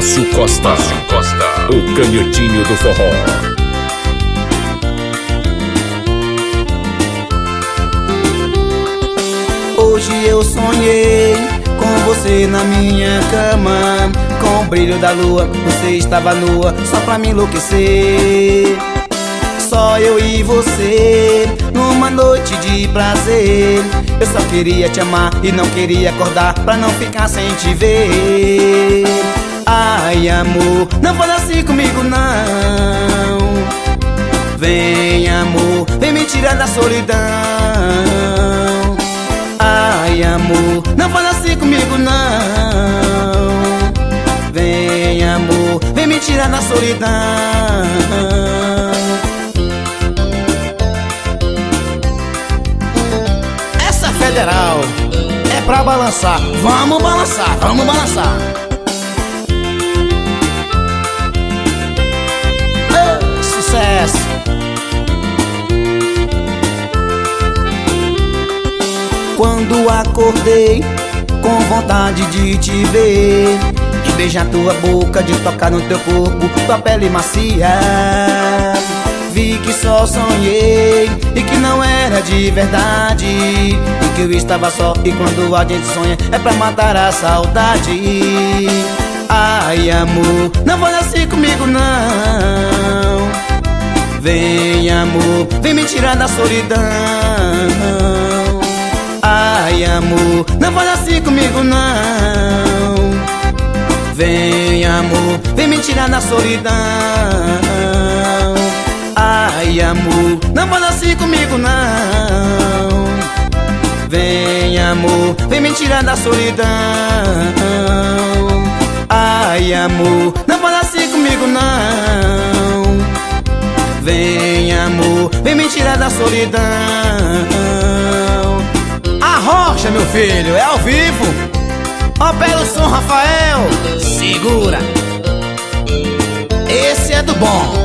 Márcio Costa, o canhotinho do forró. Hoje eu sonhei com você na minha cama, com o brilho da lua, você estava nua só pra me enlouquecer. Só eu e você, numa noite de prazer. Eu só queria te amar e não queria acordar pra não ficar sem te ver. Ai amor, não fala assim comigo não. Vem amor, vem me tirar da solidão. Ai amor, não fala assim comigo não. Vem amor, vem me tirar da solidão. Essa federal é pra balançar. Vamos balançar, vamos balançar. Sucesso. Quando acordei com vontade de te ver, de beijar tua boca, de tocar no teu corpo, tua pele macia, vi que só sonhei e que não era de verdade, e que eu estava só, e quando a gente sonha é pra matar a saudade. Ai amor, não fale assim comigo não. Vem amor, vem me tirar da solidão. Ai amor, não fale assim comigo não. Vem amor, vem me tirar da solidão. Ai amor, não fale assim comigo não. Vem amor, vem me tirar da solidão. Ai amor, não fale assim comigo não. Vem amor, vem me tirar da solidão. Arrocha meu filho, é ao vivo. Opera o som Rafael, segura. Esse é do bom.